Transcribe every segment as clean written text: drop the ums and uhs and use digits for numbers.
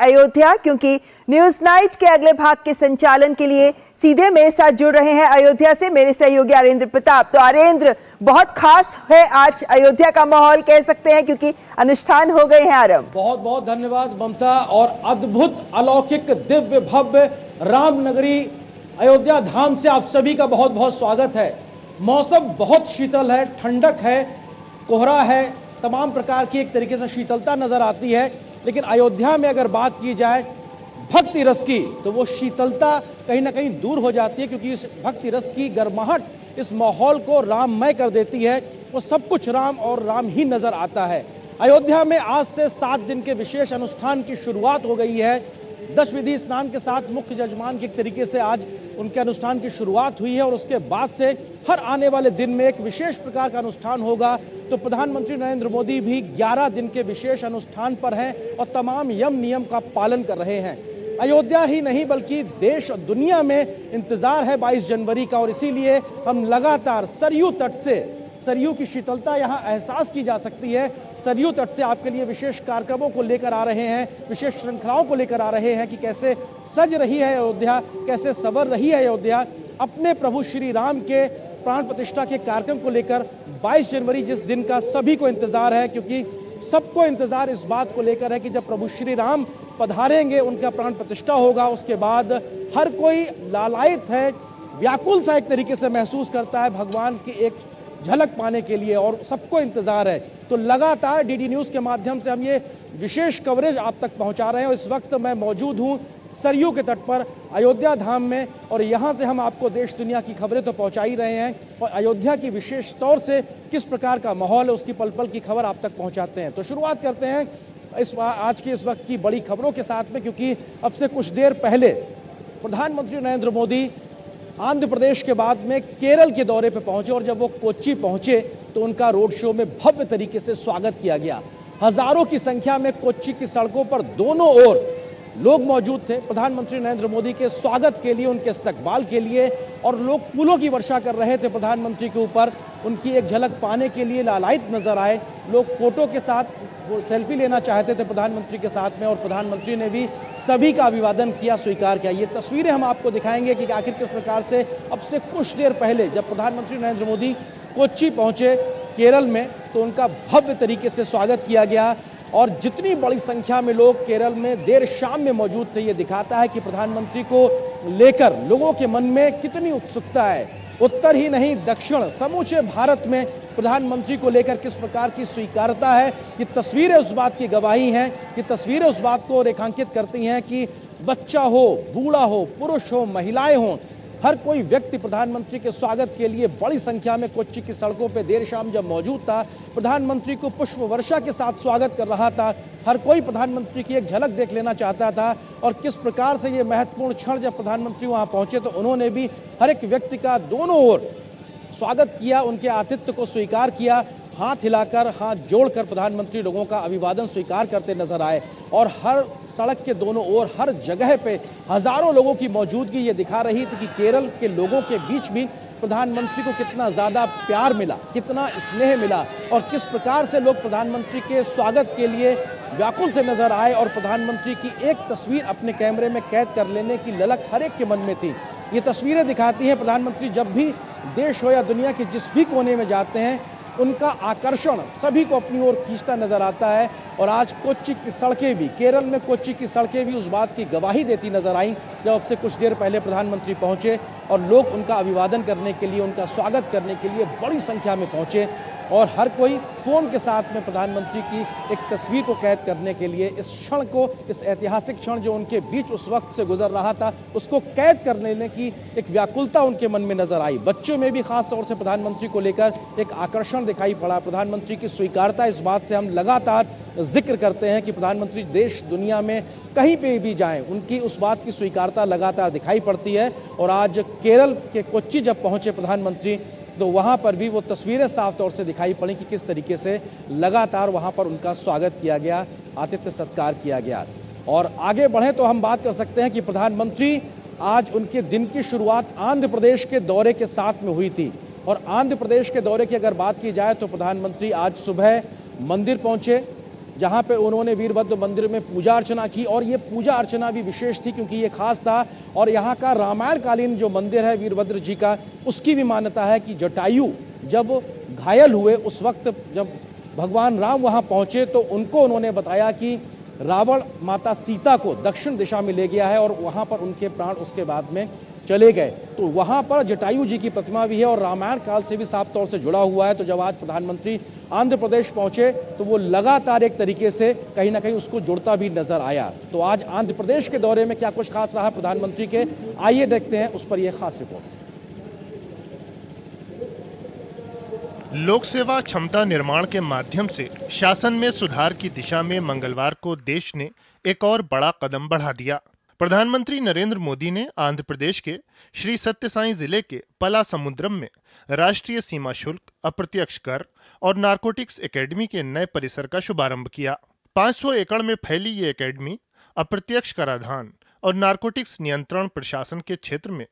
अयोध्या, क्योंकि news night के अगले भाग के संचालन के लिए सीधे मेरे साथ जुड़ रहे हैं अयोध्या से मेरे सहयोगी आरेंद्र प्रताप। तो आरेंद्र, बहुत खास है आज अयोध्या का माहौल कह सकते हैं, क्योंकि अनुष्ठान हो गए हैं आरंभ। बहुत बहुत धन्यवाद ममता। और अद्भुत, अलौकिक, दिव्य, भव्य रामनगरी अयोध्या धाम से आप सभी का बहुत बहुत स्वागत है। मौसम बहुत शीतल है, ठंडक है, कोहरा है, तमाम प्रकार की एक तरीके से शीतलता नजर आती है। लेकिन अयोध्या में अगर बात की जाए भक्ति रस की, तो वो शीतलता कहीं ना कहीं दूर हो जाती है, क्योंकि इस भक्ति रस की गर्माहट इस माहौल को राममय कर देती है। वो सब कुछ राम और राम ही नजर आता है। अयोध्या में आज से 7 दिन के विशेष अनुष्ठान की शुरुआत हो गई है। दशविधि स्नान के साथ मुख्य जजमान के तरीके से आज उनके अनुष्ठान की शुरुआत हुई है और उसके बाद से हर आने वाले दिन में एक विशेष प्रकार का अनुष्ठान होगा। तो प्रधानमंत्री नरेंद्र मोदी भी 11 दिन के विशेष अनुष्ठान पर हैं और तमाम यम नियम का पालन कर रहे हैं। अयोध्या ही नहीं बल्कि देश और दुनिया में इंतजार है 22 जनवरी का, और इसीलिए हम लगातार सरयू तट से, सरयू की शीतलता यहां एहसास की जा सकती है, सरयू तट से आपके लिए विशेष कार्यक्रमों को लेकर आ रहे हैं, विशेष श्रृंखलाओं को लेकर आ रहे हैं कि कैसे सज रही है अयोध्या, कैसे संवर रही है अयोध्या अपने प्रभु श्री राम के प्राण प्रतिष्ठा के कार्यक्रम को लेकर। 22 जनवरी जिस दिन का सभी को इंतजार है, क्योंकि सबको इंतजार इस बात को लेकर है कि जब प्रभु श्री राम पधारेंगे, उनका प्राण प्रतिष्ठा होगा, उसके बाद हर कोई लालायित है, व्याकुल सा एक तरीके से महसूस करता है भगवान की एक झलक पाने के लिए, और सबको इंतजार है। तो लगातार डीडी न्यूज के माध्यम से हम ये विशेष कवरेज आप तक पहुंचा रहे हैं। और इस वक्त मैं मौजूद हूं सरयू के तट पर अयोध्या धाम में, और यहां से हम आपको देश दुनिया की खबरें तो पहुंचा ही रहे हैं, और अयोध्या की विशेष तौर से किस प्रकार का माहौल है उसकी पल पल की खबर आप तक पहुंचाते हैं। तो शुरुआत करते हैं आज की इस वक्त की बड़ी खबरों के साथ में, क्योंकि अब से कुछ देर पहले प्रधानमंत्री नरेंद्र मोदी आंध्र प्रदेश के बाद में केरल के दौरे पर पहुंचे, और जब वो कोच्चि पहुंचे तो उनका रोड शो में भव्य तरीके से स्वागत किया गया। हजारों की संख्या में कोच्चि की सड़कों पर दोनों ओर लोग मौजूद थे प्रधानमंत्री नरेंद्र मोदी के स्वागत के लिए, उनके इस्तकबाल के लिए, और लोग फूलों की वर्षा कर रहे थे प्रधानमंत्री के ऊपर। उनकी एक झलक पाने के लिए लालायित नजर आए लोग, फोटो के साथ वो सेल्फी लेना चाहते थे प्रधानमंत्री के साथ में, और प्रधानमंत्री ने भी सभी का अभिवादन किया, स्वीकार किया। ये तस्वीरें हम आपको दिखाएंगे कि आखिर किस प्रकार से अब से कुछ देर पहले जब प्रधानमंत्री नरेंद्र मोदी कोच्चि पहुंचे केरल में, तो उनका भव्य तरीके से स्वागत किया गया। और जितनी बड़ी संख्या में लोग केरल में देर शाम में मौजूद थे, ये दिखाता है कि प्रधानमंत्री को लेकर लोगों के मन में कितनी उत्सुकता है। उत्तर ही नहीं, दक्षिण, समूचे भारत में प्रधानमंत्री को लेकर किस प्रकार की स्वीकारता है, ये तस्वीरें उस बात की गवाही हैं। ये तस्वीरें उस बात को रेखांकित करती हैं कि बच्चा हो, बूढ़ा हो, पुरुष हो, महिलाएं हों, हर कोई व्यक्ति प्रधानमंत्री के स्वागत के लिए बड़ी संख्या में कोच्चि की सड़कों पर देर शाम जब मौजूद था, प्रधानमंत्री को पुष्प वर्षा के साथ स्वागत कर रहा था। हर कोई प्रधानमंत्री की एक झलक देख लेना चाहता था, और किस प्रकार से ये महत्वपूर्ण क्षण जब प्रधानमंत्री वहां पहुंचे तो उन्होंने भी हर एक व्यक्ति का दोनों ओर स्वागत किया, उनके आतिथ्य को स्वीकार किया। हाथ हिलाकर, हाथ जोड़कर प्रधानमंत्री लोगों का अभिवादन स्वीकार करते नजर आए, और हर सड़क के दोनों ओर, हर जगह पे हजारों लोगों की मौजूदगी ये दिखा रही थी कि केरल के लोगों के बीच भी प्रधानमंत्री को कितना ज्यादा प्यार मिला, कितना स्नेह मिला, और किस प्रकार से लोग प्रधानमंत्री के स्वागत के लिए व्याकुल से नजर आए, और प्रधानमंत्री की एक तस्वीर अपने कैमरे में कैद कर लेने की ललक हर एक के मन में थी। ये तस्वीरें दिखाती हैं प्रधानमंत्री जब भी देश हो या दुनिया के जिस भी कोने में जाते हैं, उनका आकर्षण सभी को अपनी ओर खींचता नजर आता है। और आज कोच्चि की सड़कें भी, केरल में कोच्चि की सड़कें भी उस बात की गवाही देती नजर आई, जब अब से कुछ देर पहले प्रधानमंत्री पहुंचे और लोग उनका अभिवादन करने के लिए, उनका स्वागत करने के लिए बड़ी संख्या में पहुंचे, और हर कोई फोन के साथ में प्रधानमंत्री की एक तस्वीर को कैद करने के लिए, इस क्षण को, इस ऐतिहासिक क्षण जो उनके बीच उस वक्त से गुजर रहा था, उसको कैद कर लेने की एक व्याकुलता उनके मन में नजर आई। बच्चों में भी खास तौर से प्रधानमंत्री को लेकर एक आकर्षण दिखाई पड़ा। प्रधानमंत्री की स्वीकारता, इस बात से हम लगातार जिक्र करते हैं कि प्रधानमंत्री देश दुनिया में कहीं पे भी जाएं, उनकी उस बात की स्वीकारता लगातार दिखाई पड़ती है। और आज केरल के कोच्चि जब पहुंचे प्रधानमंत्री, तो वहां पर भी वो तस्वीरें साफ तौर से दिखाई पड़ी कि किस तरीके से लगातार वहां पर उनका स्वागत किया गया, आतिथ्य सत्कार किया गया। और आगे बढ़े तो हम बात कर सकते हैं कि प्रधानमंत्री आज उनके दिन की शुरुआत आंध्र प्रदेश के दौरे के साथ में हुई थी। और आंध्र प्रदेश के दौरे की अगर बात की जाए तो प्रधानमंत्री आज सुबह मंदिर पहुंचे, जहां पे उन्होंने वीरभद्र मंदिर में पूजा अर्चना की। और ये पूजा अर्चना भी विशेष थी क्योंकि ये खास था। और यहाँ का रामायणकालीन जो मंदिर है वीरभद्र जी का, उसकी भी मान्यता है कि जटायु जब घायल हुए उस वक्त जब भगवान राम वहां पहुंचे तो उनको उन्होंने बताया कि रावण माता सीता को दक्षिण दिशा में ले गया है और वहां पर उनके प्राण उसके बाद में चले गए। तो वहां पर जटायु जी की प्रतिमा भी है और रामायण काल से भी साफ तौर से जुड़ा हुआ है। तो जब आज प्रधानमंत्री आंध्र प्रदेश पहुंचे तो वो लगातार एक तरीके से कहीं ना कहीं उसको जुड़ता भी नजर आया। तो आज आंध्र प्रदेश के दौरे में क्या कुछ खास रहा प्रधानमंत्री के, आइए देखते हैं उस पर यह खास रिपोर्ट। लोक सेवा क्षमता निर्माण के माध्यम से शासन में सुधार की दिशा में मंगलवार को देश ने एक और बड़ा कदम बढ़ा दिया। प्रधानमंत्री नरेंद्र मोदी ने आंध्र प्रदेश के श्री सत्य साई जिले के पलासमुद्रम में राष्ट्रीय सीमा शुल्क, अप्रत्यक्ष कर और नारकोटिक्स एकेडमी के नए परिसर का शुभारंभ किया। 500 एकड़ में फैली ये एकेडमी अप्रत्यक्ष कराधान और नारकोटिक्स नियंत्रण प्रशासन के क्षेत्र में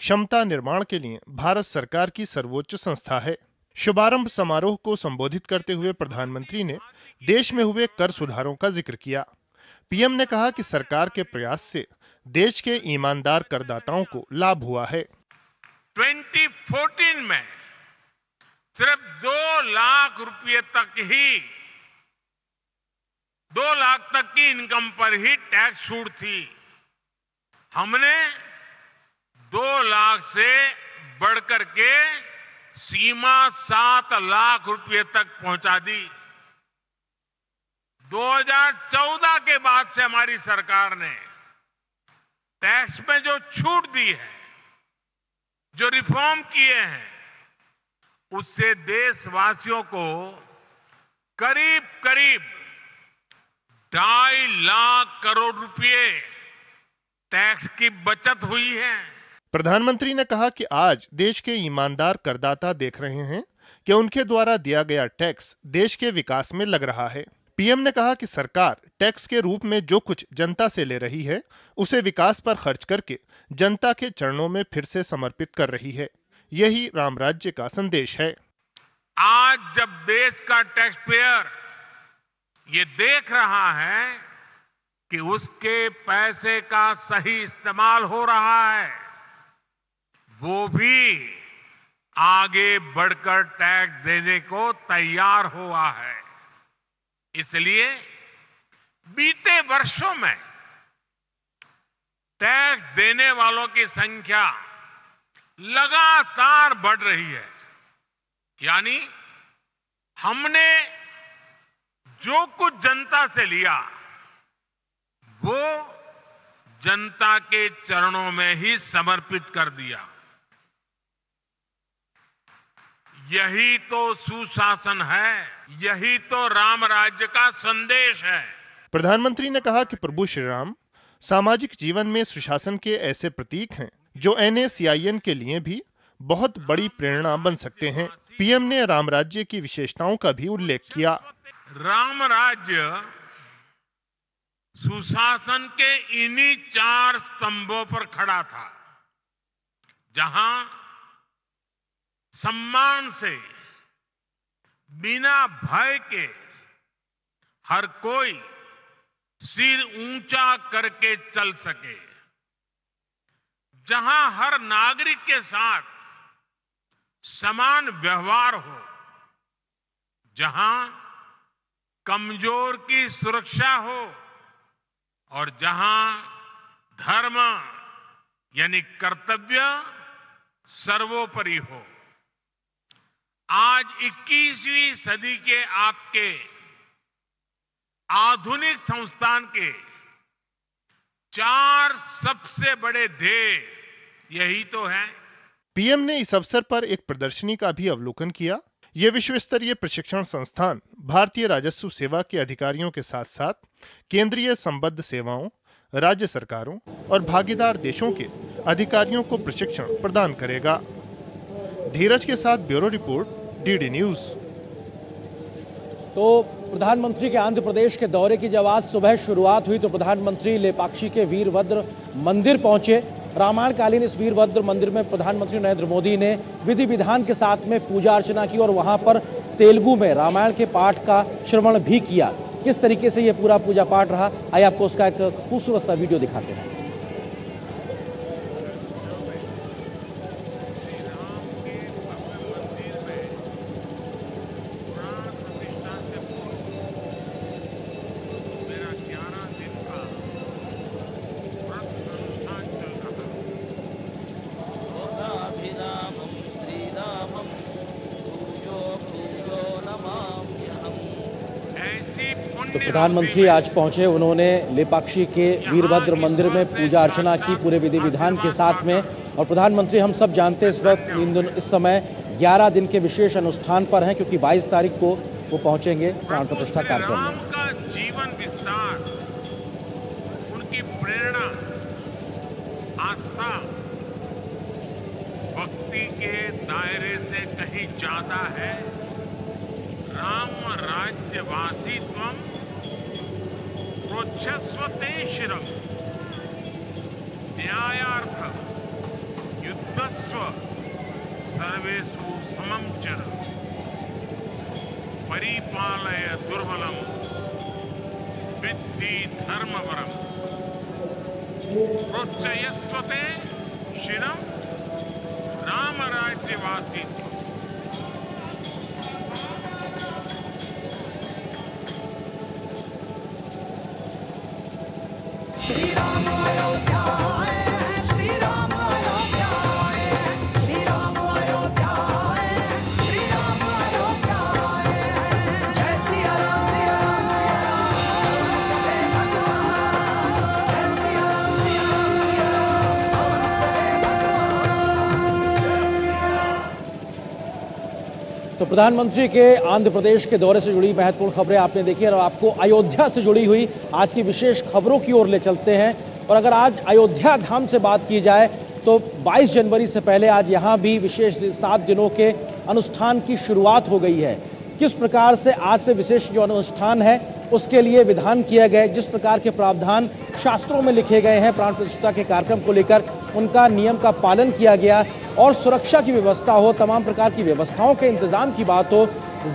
क्षमता निर्माण के लिए भारत सरकार की सर्वोच्च संस्था है। शुभारंभ समारोह को संबोधित करते हुए प्रधानमंत्री ने देश में हुए कर सुधारों का जिक्र किया। पीएम ने कहा कि सरकार के प्रयास से देश के ईमानदार करदाताओं को लाभ हुआ है। 2014 में सिर्फ 2 लाख रुपए तक ही 2 लाख तक की इनकम पर ही टैक्स छूट थी। हमने 2 लाख से बढ़कर के सीमा 7 लाख रुपए तक पहुंचा दी। 2014 के बाद से हमारी सरकार ने टैक्स में जो छूट दी है, जो रिफॉर्म किए हैं, उससे देशवासियों को करीब करीब 2.5 लाख करोड़ रुपए टैक्स की बचत हुई है। प्रधानमंत्री ने कहा कि आज देश के ईमानदार करदाता देख रहे हैं कि उनके द्वारा दिया गया टैक्स देश के विकास में लग रहा है। पीएम ने कहा कि सरकार टैक्स के रूप में जो कुछ जनता से ले रही है उसे विकास पर खर्च करके जनता के चरणों में फिर से समर्पित कर रही है। यही राम राज्य का संदेश है। आज जब देश का टैक्स पेयर ये देख रहा है कि उसके पैसे का सही इस्तेमाल हो रहा है, वो भी आगे बढ़कर टैक्स देने को तैयार हुआ है। इसलिए बीते वर्षों में टैक्स देने वालों की संख्या लगातार बढ़ रही है। यानी हमने जो कुछ जनता से लिया वो जनता के चरणों में ही समर्पित कर दिया। यही तो सुशासन है, यही तो राम राज्य का संदेश है। प्रधानमंत्री ने कहा कि प्रभु श्री राम सामाजिक जीवन में सुशासन के ऐसे प्रतीक हैं जो NACIN के लिए भी बहुत बड़ी प्रेरणा बन सकते हैं। पीएम ने राम राज्य की विशेषताओं का भी उल्लेख किया। राम राज्य सुशासन के इन्हीं 4 स्तंभों पर खड़ा था, जहां सम्मान से बिना भय के हर कोई सिर ऊंचा करके चल सके, जहां हर नागरिक के साथ समान व्यवहार हो, जहां कमजोर की सुरक्षा हो और जहां धर्म यानी कर्तव्य सर्वोपरि हो। आज 21वीं सदी के आपके आधुनिक संस्थान के 4 सबसे बड़े ध्येय यही तो है। पीएम ने इस अवसर पर एक प्रदर्शनी का भी अवलोकन किया। ये विश्व स्तरीय प्रशिक्षण संस्थान भारतीय राजस्व सेवा के अधिकारियों के साथ साथ केंद्रीय संबद्ध सेवाओं, राज्य सरकारों और भागीदार देशों के अधिकारियों को प्रशिक्षण प्रदान करेगा। धीरज के साथ ब्यूरो रिपोर्ट, डीडी न्यूज। तो प्रधानमंत्री के आंध्र प्रदेश के दौरे की जब आज सुबह शुरुआत हुई तो प्रधानमंत्री लेपाक्षी के वीरभद्र मंदिर पहुंचे। रामायणकालीन इस वीरभद्र मंदिर में प्रधानमंत्री नरेंद्र मोदी ने विधि विधान के साथ में पूजा अर्चना की और वहां पर तेलुगु में रामायण के पाठ का श्रवण भी किया। किस तरीके से ये पूरा पूजा पाठ रहा, आइए आपको उसका एक खूबसूरत सा वीडियो दिखाते हैं। तो प्रधानमंत्री आज पहुंचे, उन्होंने लेपाक्षी के वीरभद्र मंदिर में पूजा अर्चना की पूरे विधि विधान के साथ में। और प्रधानमंत्री हम सब जानते हैं इस वक्त इस समय 11 दिन के विशेष अनुष्ठान पर हैं, क्योंकि 22 तारीख को वो पहुंचेंगे प्राण प्रतिष्ठा कार्यक्रम में। का जीवन विस्तार, उनकी प्रेरणा, आस्था भक्ति के दायरे से कहीं ज्यादा है। राम राज्यवासित्वम प्रोच्छस्वते शिरम न्यायार्थ युद्धस्व सर्वेषु समं च परिपालय दुर्बलम विद्धि धर्मवरम प्रोच्चयस्वते शिरम राम राज्यवासित्वम। तो प्रधानमंत्री के आंध्र प्रदेश के दौरे से जुड़ी महत्वपूर्ण खबरें आपने देखी, और आपको अयोध्या से जुड़ी हुई आज की विशेष खबरों की ओर ले चलते हैं। और अगर आज अयोध्या धाम से बात की जाए तो 22 जनवरी से पहले आज यहां भी विशेष 7 दिनों के अनुष्ठान की शुरुआत हो गई है। किस प्रकार से आज से विशेष जो अनुष्ठान है उसके लिए विधान किए गए, जिस प्रकार के प्रावधान शास्त्रों में लिखे गए हैं प्राण प्रतिष्ठा के कार्यक्रम को लेकर, उनका नियम का पालन किया गया। और सुरक्षा की व्यवस्था हो, तमाम प्रकार की व्यवस्थाओं के इंतजाम की बात हो,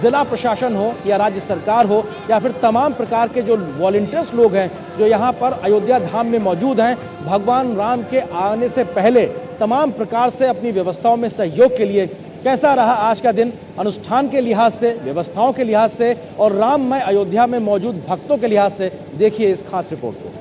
जिला प्रशासन हो या राज्य सरकार हो या फिर तमाम प्रकार के जो वॉलंटियर्स लोग हैं जो यहाँ पर अयोध्या धाम में मौजूद हैं, भगवान राम के आने से पहले तमाम प्रकार से अपनी व्यवस्थाओं में सहयोग के लिए। कैसा रहा आज का दिन अनुष्ठान के लिहाज से, व्यवस्थाओं के लिहाज से और राममय अयोध्या में मौजूद भक्तों के लिहाज से, देखिए इस खास रिपोर्ट को।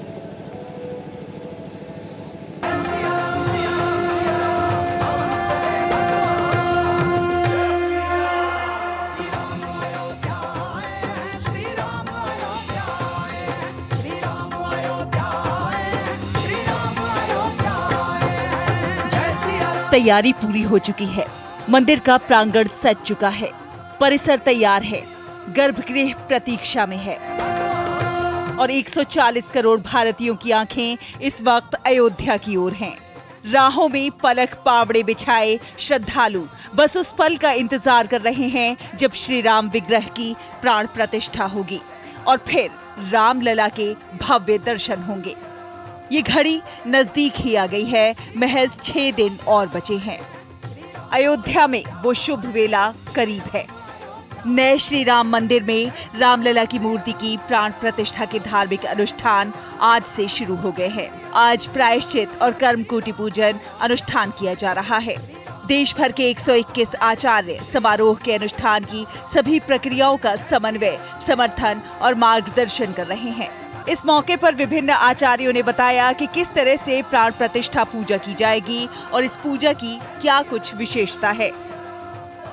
तैयारी पूरी हो चुकी है, मंदिर का प्रांगण सज चुका है, परिसर तैयार है, गर्भगृह प्रतीक्षा में है और 140 करोड़ भारतीयों की आंखें इस वक्त अयोध्या की ओर हैं। राहों में पलक पावड़े बिछाए श्रद्धालु बस उस पल का इंतजार कर रहे हैं जब श्री राम विग्रह की प्राण प्रतिष्ठा होगी और फिर रामलला के भव्य दर्शन होंगे। ये घड़ी नजदीक ही आ गई है, महज 6 दिन और बचे हैं। अयोध्या में वो शुभ वेला करीब है। नए श्री राम मंदिर में रामलला की मूर्ति की प्राण प्रतिष्ठा के धार्मिक अनुष्ठान आज से शुरू हो गए हैं। आज प्रायश्चित और कर्मकूटी पूजन अनुष्ठान किया जा रहा है। देश भर के 121 आचार्य समारोह के अनुष्ठान की सभी प्रक्रियाओं का समन्वय, समर्थन और मार्गदर्शन कर रहे हैं। इस मौके पर विभिन्न आचार्यों ने बताया कि किस तरह से प्राण प्रतिष्ठा पूजा की जाएगी और इस पूजा की क्या कुछ विशेषता है।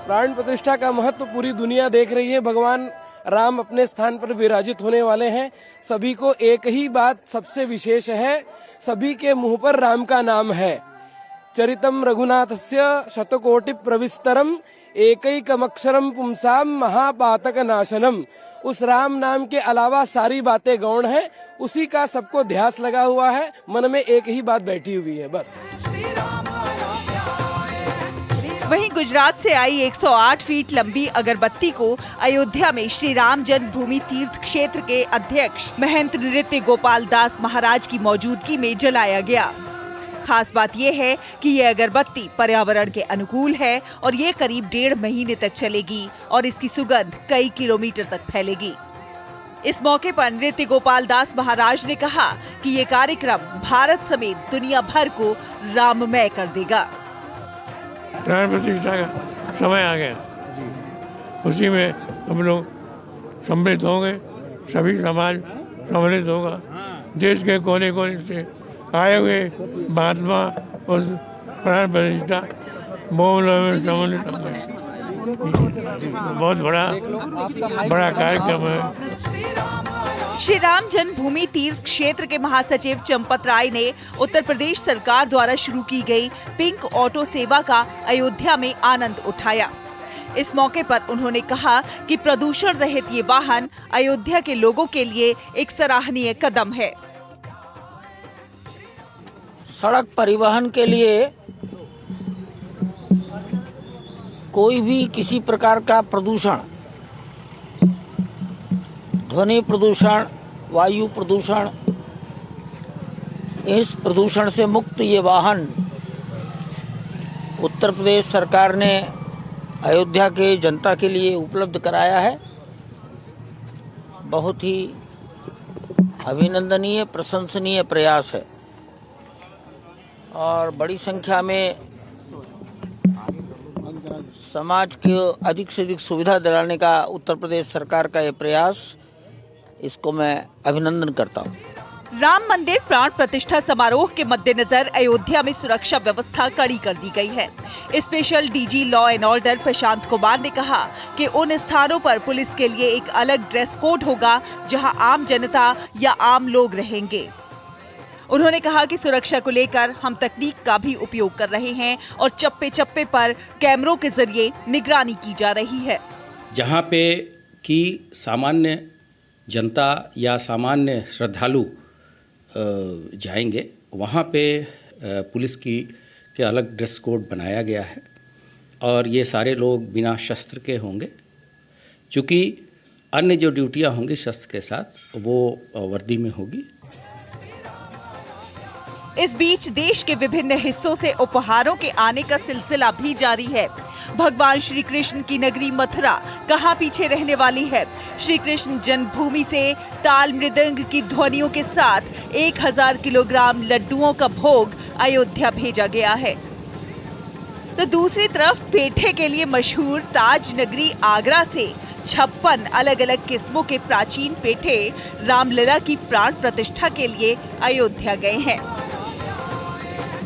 प्राण प्रतिष्ठा का महत्व पूरी दुनिया देख रही है। भगवान राम अपने स्थान पर विराजित होने वाले हैं। सभी को एक ही बात सबसे विशेष है, सभी के मुंह पर राम का नाम है। चरितम रघुनाथस्य शतकोटि प्रविस्तरम एकैकमक्षरम पुंसाम महापातक नाशनम। उस राम नाम के अलावा सारी बातें गौण है, उसी का सबको ध्यास लगा हुआ है, मन में एक ही बात बैठी हुई है बस। वहीं गुजरात से आई 108 फीट लंबी अगरबत्ती को अयोध्या में श्री राम जन्मभूमि तीर्थ क्षेत्र के अध्यक्ष महंत नृत्य गोपाल दास महाराज की मौजूदगी में जलाया गया। खास बात यह है कि ये अगरबत्ती पर्यावरण के अनुकूल है और ये करीब 1.5 महीने तक चलेगी और इसकी सुगंध कई किलोमीटर तक फैलेगी। इस मौके पर नृत्य गोपाल दास महाराज ने कहा कि ये कार्यक्रम भारत समेत दुनिया भर को राममय कर देगा। प्राण प्रतिष्ठा का समय आ गया, उसी में हम लोग सम्मिलित होंगे, सभी समाज सम्मिलित होगा। देश के कोने कोने से आए हुए महात्मा उस प्राण प्रतिष्ठा में सम्मिलित होंगे। बहुत बड़ा कार्यक्रम है। श्री राम जन्मभूमि तीर्थ क्षेत्र के महासचिव चंपत राय ने उत्तर प्रदेश सरकार द्वारा शुरू की गई पिंक ऑटो सेवा का अयोध्या में आनंद उठाया। इस मौके पर उन्होंने कहा कि प्रदूषण रहित ये वाहन अयोध्या के लोगों के लिए एक सराहनीय कदम है। सड़क परिवहन के लिए कोई भी किसी प्रकार का प्रदूषण, ध्वनि प्रदूषण, वायु प्रदूषण, इस प्रदूषण से मुक्त ये वाहन उत्तर प्रदेश सरकार ने अयोध्या के जनता के लिए उपलब्ध कराया है। बहुत ही अभिनंदनीय, प्रशंसनीय प्रयास है और बड़ी संख्या में समाज को अधिक से अधिक सुविधा दिलाने का उत्तर प्रदेश सरकार का ये प्रयास, इसको मैं अभिनंदन करता हूँ। राम मंदिर प्राण प्रतिष्ठा समारोह के मद्देनजर अयोध्या में सुरक्षा व्यवस्था कड़ी कर दी गई है। Special DG law and order Prashant Kumar ने कहा कि उन स्थानों पर पुलिस के लिए एक अलग ड्रेस कोड होगा जहां आम जनता या आम लोग रहेंगे। उन्होंने कहा कि सुरक्षा को लेकर हम तकनीक का भी उपयोग कर रहे हैं और चप्पे चप्पे पर कैमरों के जरिए निगरानी की जा रही है। जहाँ पे कि सामान्य जनता या सामान्य श्रद्धालु जाएंगे, वहाँ पे पुलिस के अलग ड्रेस कोड बनाया गया है और ये सारे लोग बिना शस्त्र के होंगे, क्योंकि अन्य जो ड्यूटियाँ होंगी शस्त्र के साथ वो वर्दी में होगी। इस बीच देश के विभिन्न हिस्सों से उपहारों के आने का सिलसिला भी जारी है। भगवान श्री कृष्ण की नगरी मथुरा कहाँ पीछे रहने वाली है। श्री कृष्ण जन्मभूमि से ताल मृदंग की ध्वनियों के साथ 1000 किलोग्राम लड्डुओं का भोग अयोध्या भेजा गया है। तो दूसरी तरफ पेठे के लिए मशहूर ताज नगरी आगरा से 56 अलग अलग किस्मों के प्राचीन पेठे रामलला की प्राण प्रतिष्ठा के लिए अयोध्या गए हैं।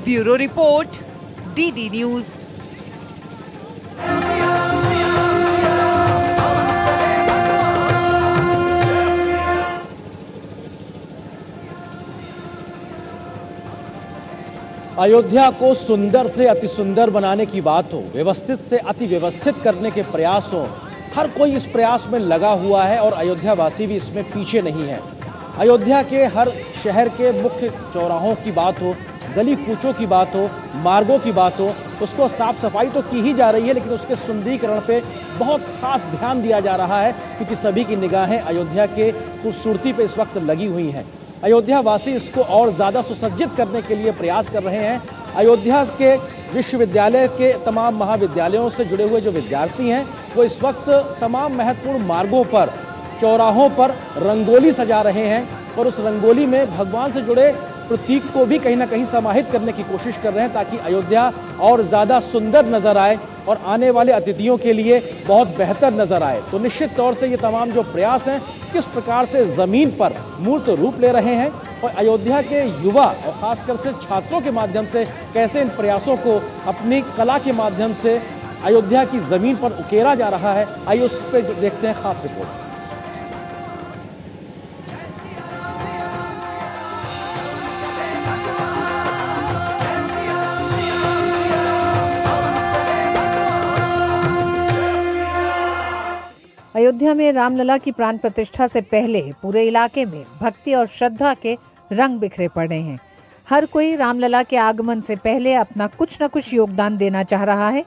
Bureau report, DD news. Ayodhya को सुंदर से अति सुंदर बनाने की बात हो, व्यवस्थित से अति व्यवस्थित करने के प्रयास हो, हर कोई इस प्रयास में लगा हुआ है और अयोध्या वासी भी इसमें पीछे नहीं है। अयोध्या के हर शहर के मुख्य चौराहों की बात हो, गली कूचों की बात हो, मार्गों की बात हो, उसको साफ सफाई तो की ही जा रही है, लेकिन उसके सुंदरीकरण पे बहुत खास ध्यान दिया जा रहा है, क्योंकि सभी की निगाहें अयोध्या के खूबसूरती पे इस वक्त लगी हुई हैं। अयोध्या वासी इसको और ज़्यादा सुसज्जित करने के लिए प्रयास कर रहे हैं। अयोध्या के विश्वविद्यालय के तमाम महाविद्यालयों से जुड़े हुए जो विद्यार्थी हैं, वो इस वक्त तमाम महत्वपूर्ण मार्गों पर, चौराहों पर रंगोली सजा रहे हैं और उस रंगोली में भगवान से जुड़े प्रतीक को भी कहीं ना कहीं समाहित करने की कोशिश कर रहे हैं, ताकि अयोध्या और ज़्यादा सुंदर नजर आए और आने वाले अतिथियों के लिए बहुत बेहतर नजर आए। तो निश्चित तौर से ये तमाम जो प्रयास हैं किस प्रकार से जमीन पर मूर्त रूप ले रहे हैं और अयोध्या के युवा और खासकर से छात्रों के माध्यम से कैसे इन प्रयासों को अपनी कला के माध्यम से अयोध्या की जमीन पर उकेरा जा रहा है, आइए उस पर देखते हैं खास रिपोर्ट। अयोध्या में रामलला की प्राण प्रतिष्ठा से पहले पूरे इलाके में भक्ति और श्रद्धा के रंग बिखरे पड़े हैं। हर कोई रामलला के आगमन से पहले अपना कुछ न कुछ योगदान देना चाह रहा है।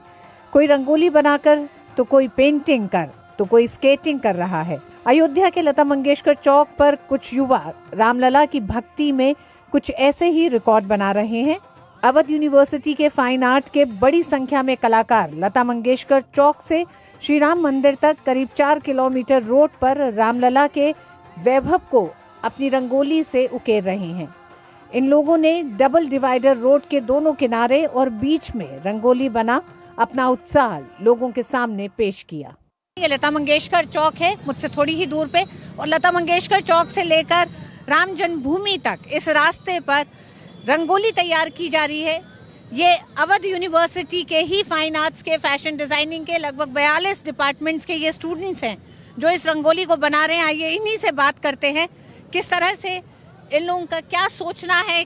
कोई रंगोली बनाकर, तो कोई पेंटिंग कर, तो कोई स्केटिंग कर रहा है। अयोध्या के लता मंगेशकर चौक पर कुछ युवा रामलला की भक्ति में कुछ ऐसे ही रिकॉर्ड बना रहे हैं। अवध यूनिवर्सिटी के फाइन आर्ट के बड़ी संख्या में कलाकार लता मंगेशकर चौक से श्री राम मंदिर तक करीब 4 किलोमीटर रोड पर रामलला के वैभव को अपनी रंगोली से उकेर रहे हैं। इन लोगों ने डबल डिवाइडर रोड के दोनों किनारे और बीच में रंगोली बना अपना उत्साह लोगों के सामने पेश किया। ये लता मंगेशकर चौक है मुझसे थोड़ी ही दूर पे, और लता मंगेशकर चौक से लेकर राम जन्मभूमि तक इस रास्ते पर रंगोली तैयार की जा रही है। ये अवध यूनिवर्सिटी के ही फाइन आर्ट्स के, फैशन डिजाइनिंग के लगभग 42 डिपार्टमेंट्स के ये स्टूडेंट्स हैं जो इस रंगोली को बना रहे हैं। आइए इन्हीं से बात करते हैं, किस तरह से इन लोगों का क्या सोचना है,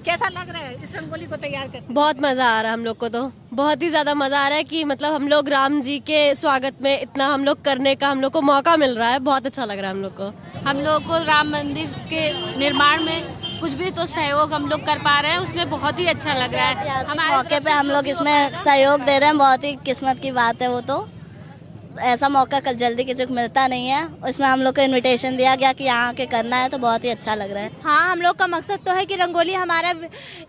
कैसा लग रहा है इस रंगोली को तैयार करके? बहुत मजा आ रहा है हम लोग को, तो बहुत ही ज्यादा मजा आ रहा है कि मतलब हम लोग राम जी के स्वागत में इतना हम लोग करने का हम लोग को मौका मिल रहा है। बहुत अच्छा लग रहा है हम लोग को। हम लोग को राम मंदिर के निर्माण में कुछ भी तो सहयोग हम लोग कर पा रहे हैं, उसमें बहुत ही अच्छा लग रहा है। हमारे मौके पे हम लोग इसमें सहयोग दे रहे हैं, बहुत ही किस्मत की बात है। वो तो ऐसा मौका कल जल्दी किसी को मिलता नहीं है। उसमें हम लोग को इनविटेशन दिया गया कि यहाँ के करना है, तो बहुत ही अच्छा लग रहा है। हाँ, हम लोग का मकसद तो है कि रंगोली हमारा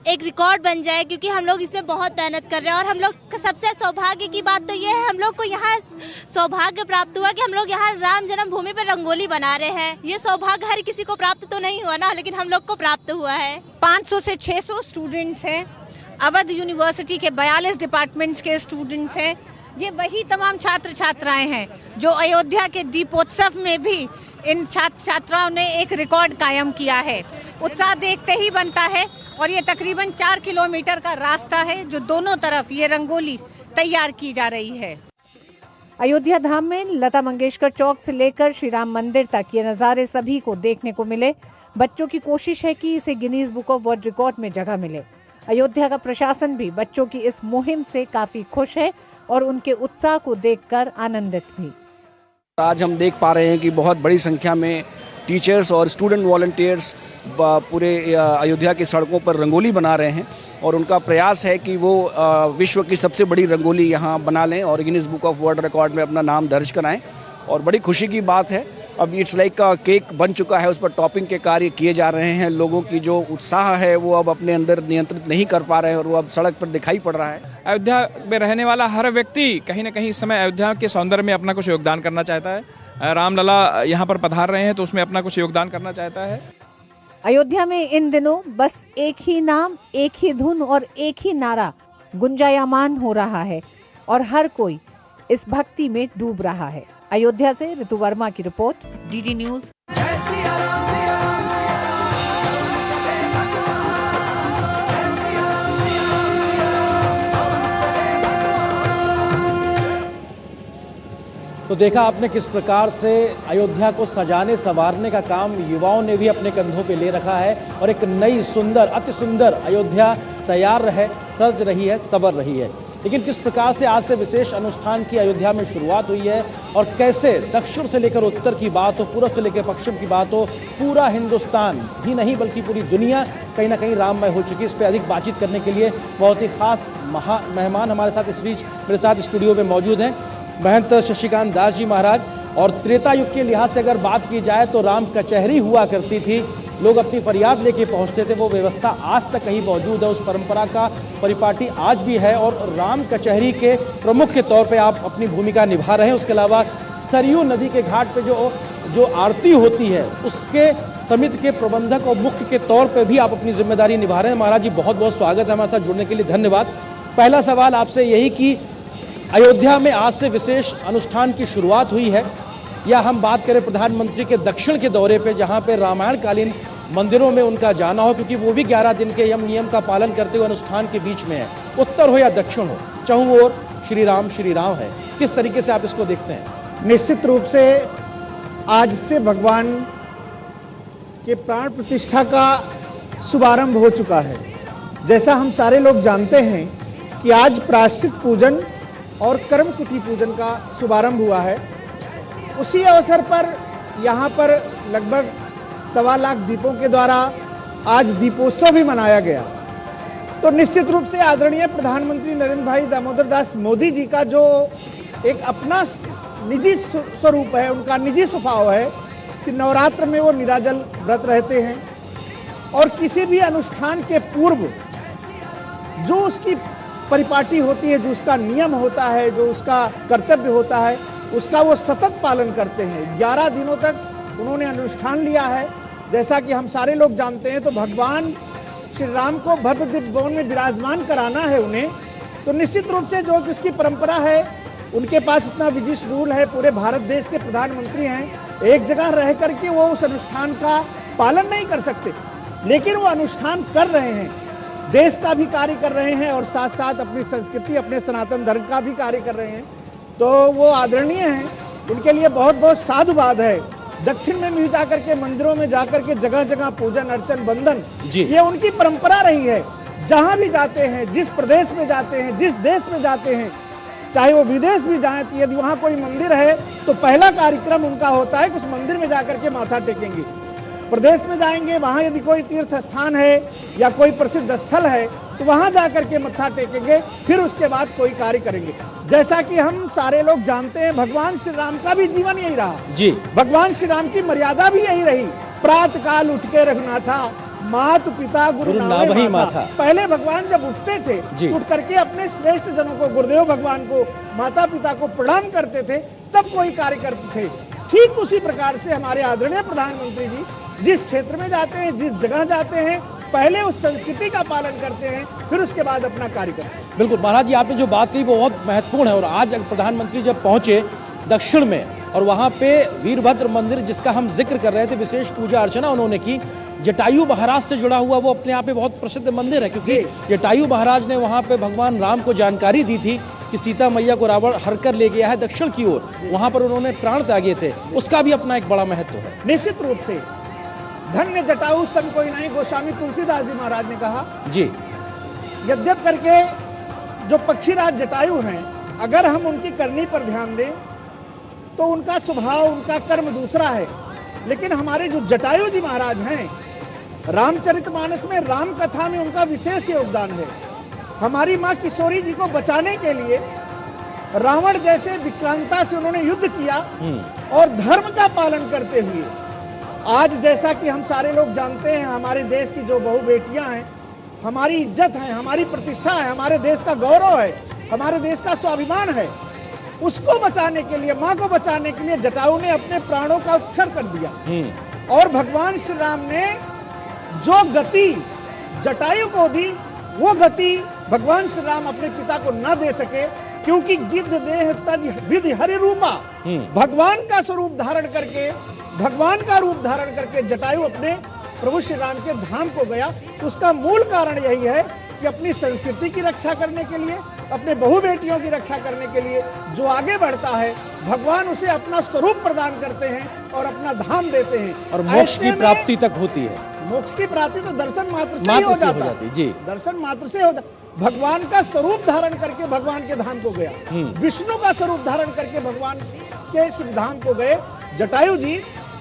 एक रिकॉर्ड बन जाए, क्योंकि हम लोग इसमें बहुत मेहनत कर रहे हैं। और हम लोग सबसे सौभाग्य की बात तो ये है, हम लोग को यहाँ सौभाग्य प्राप्त हुआ कि हम लोग यहाँ राम जन्मभूमि पर रंगोली बना रहे हैं। ये सौभाग्य हर किसी को प्राप्त तो नहीं हुआ ना, लेकिन हम लोग को प्राप्त हुआ है। 500 से 600 स्टूडेंट्स हैं, अवध यूनिवर्सिटी के 42 डिपार्टमेंट्स के स्टूडेंट्स हैं। ये वही तमाम छात्र छात्राएं हैं जो अयोध्या के दीपोत्सव में भी इन छात्र छात्राओं ने एक रिकॉर्ड कायम किया है। उत्साह देखते ही बनता है। और ये तकरीबन 4 किलोमीटर का रास्ता है जो दोनों तरफ ये रंगोली तैयार की जा रही है। अयोध्या धाम में लता मंगेशकर चौक से लेकर श्री राम मंदिर तक ये नज़ारे सभी को देखने को मिले। बच्चों की कोशिश है कि इसे Guinness book of world record में जगह मिले। अयोध्या का प्रशासन भी बच्चों की इस मुहिम से काफी खुश है और उनके उत्साह को देखकर आनंदित भी। आज हम देख पा रहे हैं कि बहुत बड़ी संख्या में टीचर्स और स्टूडेंट वॉलंटियर्स पूरे अयोध्या की सड़कों पर रंगोली बना रहे हैं और उनका प्रयास है कि वो विश्व की सबसे बड़ी रंगोली यहाँ बना लें और Guinness book of world record में अपना नाम दर्ज कराएं। और बड़ी खुशी की बात है, अब इट्स लाइक का केक बन चुका है, उस पर टॉपिंग के कार्य किए जा रहे हैं। लोगों की जो उत्साह है वो अब अपने अंदर नियंत्रित नहीं कर पा रहे हैं और वो अब सड़क पर दिखाई पड़ रहा है। अयोध्या में रहने वाला हर व्यक्ति कहीं ना कहीं इस समय अयोध्या के सौंदर्य में अपना कुछ योगदान करना चाहता है। रामलला यहाँ पर पधार रहे हैं तो उसमें अपना कुछ योगदान करना चाहता है। अयोध्या में इन दिनों बस एक ही नाम, एक ही धुन और एक ही नारा गुंजायमान हो रहा है और हर कोई इस भक्ति में डूब रहा है। अयोध्या से ऋतु वर्मा की रिपोर्ट, डीडी न्यूज। तो देखा आपने किस प्रकार से अयोध्या को सजाने संवारने का काम युवाओं ने भी अपने कंधों पे ले रखा है और एक नई सुंदर, अति सुंदर अयोध्या तैयार है, सज रही है, संवर रही है। लेकिन किस प्रकार से आज से विशेष अनुष्ठान की अयोध्या में शुरुआत हुई है और कैसे दक्षिण से लेकर उत्तर की बात हो, पूर्व से लेकर पश्चिम की बात हो, पूरा हिंदुस्तान ही नहीं बल्कि पूरी दुनिया कहीं ना कहीं राममय हो चुकी है। इस पर अधिक बातचीत करने के लिए बहुत ही खास मेहमान हमारे साथ इस बीच मेरे साथ स्टूडियो में मौजूद हैं। महंत शशिकांत दास जी महाराज। और त्रेता युग के लिहाज से अगर बात की जाए तो राम कचहरी हुआ करती थी, लोग अपनी फरियाद लेके पहुंचते थे, वो व्यवस्था आज तक कहीं मौजूद है, उस परंपरा का परिपाटी आज भी है और राम कचहरी के प्रमुख के तौर पे आप अपनी भूमिका निभा रहे हैं। उसके अलावा सरयू नदी के घाट पे जो आरती होती है उसके समिति के प्रबंधक और मुख्य के तौर पे भी आप अपनी जिम्मेदारी निभा रहे हैं। महाराज जी बहुत बहुत स्वागत है, हमारे साथ जुड़ने के लिए धन्यवाद। पहला सवाल आपसे यही कि अयोध्या में आज से विशेष अनुष्ठान की शुरुआत हुई है, या हम बात करें प्रधानमंत्री के दक्षिण के दौरे पे जहां पे रामायण कालीन मंदिरों में उनका जाना हो, क्योंकि वो भी 11 दिन के यम नियम का पालन करते हुए अनुष्ठान के बीच में है, उत्तर हो या दक्षिण हो, चाहूं और श्री राम है, किस तरीके से आप इसको देखते हैं? निश्चित रूप से आज से भगवान के प्राण प्रतिष्ठा का शुभारंभ हो चुका है। जैसा हम सारे लोग जानते हैं कि आज प्रायश्चित पूजन और कर्मकुटी पूजन का शुभारंभ हुआ है। उसी अवसर पर यहाँ पर लगभग 1.25 लाख दीपों के द्वारा आज दीपोत्सव भी मनाया गया। तो निश्चित रूप से आदरणीय प्रधानमंत्री नरेंद्र भाई दामोदर दास मोदी जी का जो एक अपना निजी स्वरूप है, उनका निजी स्वभाव है कि नवरात्र में वो निराजल व्रत रहते हैं और किसी भी अनुष्ठान के पूर्व जो उसकी परिपाटी होती है, जो उसका नियम होता है, जो उसका कर्तव्य होता है, उसका वो सतत पालन करते हैं। 11 दिनों तक उन्होंने अनुष्ठान लिया है। जैसा कि हम सारे लोग जानते हैं, तो भगवान श्री राम को भव्य दिव्य भवन में विराजमान कराना है उन्हें, तो निश्चित रूप से जो किसकी परंपरा है, उनके पास इतना विजिट रूल है, पूरे भारत देश के प्रधानमंत्री हैं, एक जगह रह करके वो उस अनुष्ठान का पालन नहीं कर सकते, लेकिन वो अनुष्ठान कर रहे हैं, देश का भी कार्य कर रहे हैं और साथ साथ अपनी संस्कृति, अपने सनातन धर्म का भी कार्य कर रहे हैं, तो वो आदरणीय हैं। उनके लिए बहुत बहुत साधुवाद है। दक्षिण में भी जाकर के मंदिरों में जाकर के जगह जगह पूजन अर्चन बंदन, ये उनकी परंपरा रही है। जहां भी जाते हैं, जिस प्रदेश में जाते हैं, जिस देश में जाते हैं, चाहे वो विदेश भी जाएं, तो यदि वहां कोई मंदिर है तो पहला कार्यक्रम उनका होता है कि उस मंदिर में जाकर के माथा टेकेंगे। प्रदेश में जाएंगे, वहां यदि कोई तीर्थ स्थान है या कोई प्रसिद्ध स्थल है तो वहां जाकर के मत्था टेकेंगे, फिर उसके बाद कोई कार्य करेंगे। जैसा कि हम सारे लोग जानते हैं, भगवान श्री राम का भी जीवन यही रहा जी। भगवान श्री राम की मर्यादा भी यही रही। प्रातः काल उठ के रघुनाथा, मातु पिता गुरु नावहि माथा। पहले भगवान जब उठते थे, उठ करके अपने श्रेष्ठ जनों को, गुरुदेव भगवान को, माता पिता को प्रणाम करते थे, तब कोई कार्य करते थे। ठीक उसी प्रकार से हमारे आदरणीय प्रधानमंत्री जी जिस क्षेत्र में जाते हैं, जिस जगह जाते हैं, पहले उस संस्कृति का पालन करते हैं, फिर उसके बाद अपना कार्य करते हैं। बिल्कुल महाराज जी, आपने जो बात कही वो बहुत महत्वपूर्ण है। और आज प्रधानमंत्री जब पहुंचे दक्षिण में और वहां पे वीरभद्र मंदिर जिसका हम जिक्र कर रहे थे, विशेष पूजा अर्चना उन्होंने की। जटायु महाराज से जुड़ा हुआ वो अपने आप में बहुत प्रसिद्ध मंदिर है, क्योंकि जटायु महाराज ने वहां पे भगवान राम को जानकारी दी थी कि सीता मैया को रावण हरकर ले गया है दक्षिण की ओर, वहां पर उन्होंने प्राण त्यागे थे, उसका भी अपना एक बड़ा महत्व है। निश्चित रूप से धन्य जटायु सम कोई नहीं, गोस्वामी तुलसीदास जी महाराज ने कहा जी। यद्यप करके जो पक्षीराज जटायु हैं, अगर हम उनकी करनी पर ध्यान दें तो उनका स्वभाव, उनका कर्म दूसरा है, लेकिन हमारे जो जटायु जी महाराज हैं, रामचरितमानस में राम कथा में उनका विशेष योगदान है। हमारी मां किशोरी जी को बचाने के लिए रावण जैसे विक्रांता से उन्होंने युद्ध किया और धर्म का पालन करते हुए आज, जैसा कि हम सारे लोग जानते हैं, हमारे देश की जो बहु बेटियां हैं, हमारी इज्जत है, हमारी प्रतिष्ठा है, हमारे देश का गौरव है, हमारे देश का स्वाभिमान है, उसको बचाने के लिए, मां को बचाने के लिए जटायु ने अपने प्राणों का उत्सर्ग कर दिया। और भगवान श्री राम ने जो गति जटायु को दी, वो गति भगवान श्री राम अपने पिता को न दे सके, क्योंकि गिद्ध देह तज विधि हरि रूपा। भगवान का स्वरूप धारण करके, भगवान का रूप धारण करके जटायु अपने प्रभु श्री राम के धाम को गया। तो उसका मूल कारण यही है कि अपनी संस्कृति की रक्षा करने के लिए, अपने बहु बेटियों की रक्षा करने के लिए जो आगे बढ़ता है, भगवान उसे अपना स्वरूप प्रदान करते हैं और अपना धाम देते हैं, और मोक्ष की प्राप्ति तक होती है। मोक्ष की प्राप्ति तो दर्शन मात्र से ही हो जाता है जी। दर्शन मात्र से हो जाता। भगवान का स्वरूप धारण करके भगवान के धाम को गया, विष्णु का स्वरूप धारण करके भगवान के शिव धाम को गए जटायु जी।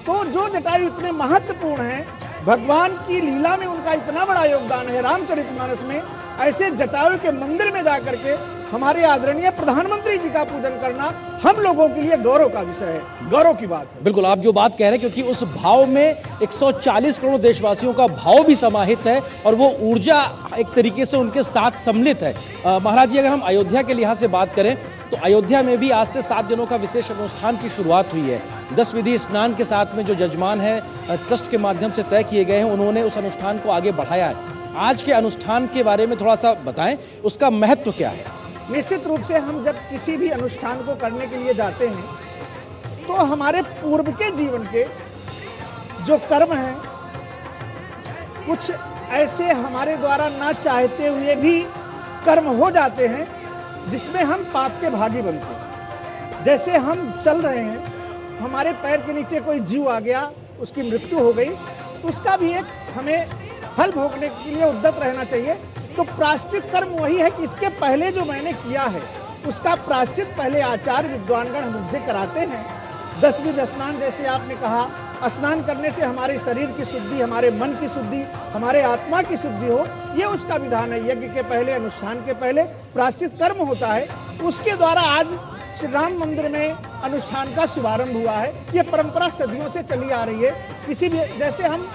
तो जो जटायु इतने महत्वपूर्ण हैं, भगवान की लीला में उनका इतना बड़ा योगदान है रामचरितमानस में, ऐसे जटायु के मंदिर में जाकर के हमारे आदरणीय प्रधानमंत्री जी का पूजन करना हम लोगों के लिए गौरव का विषय है, गौरव की बात है। बिल्कुल, आप जो बात कह रहे हैं, क्योंकि उस भाव में 140 करोड़ देशवासियों का भाव भी समाहित है और वो ऊर्जा एक तरीके से उनके साथ सम्मिलित है। महाराज जी, अगर हम अयोध्या के लिहाज से बात करें तो अयोध्या में भी आज से 7 दिनों का विशेष अनुष्ठान की शुरुआत हुई है। 10 विधि स्नान के साथ में जो जजमान है ट्रस्ट के माध्यम से तय किए गए हैं, उन्होंने उस अनुष्ठान को आगे बढ़ाया है। आज के अनुष्ठान के बारे में थोड़ा सा बताएं, उसका महत्व क्या है? निश्चित रूप से हम जब किसी भी अनुष्ठान को करने के लिए जाते हैं तो हमारे पूर्व के जीवन के जो कर्म हैं, कुछ ऐसे हमारे द्वारा ना चाहते हुए भी कर्म हो जाते हैं जिसमें हम पाप के भागी बनते हैं। जैसे हम चल रहे हैं, हमारे पैर के नीचे कोई जीव आ गया, उसकी मृत्यु हो गई, तो उसका भी एक हमें फल भोगने के लिए उद्यत रहना चाहिए। तो प्रायश्चित कर्म वही है कि इसके पहले जो मैंने किया है उसका प्रायश्चित पहले आचार्य विद्वानगण मुझसे कराते हैं। 10 विधि स्नान, जैसे आपने कहा, स्नान करने से हमारे शरीर की शुद्धि, हमारे मन की शुद्धि, हमारे आत्मा की शुद्धि हो, ये उसका विधान है। यज्ञ के पहले, अनुष्ठान के पहले प्रायश्चित कर्म होता है। उसके द्वारा आज श्री राम मंदिर में अनुष्ठान का शुभारंभ हुआ है। ये परंपरा सदियों से चली आ रही है। किसी भी, जैसे हम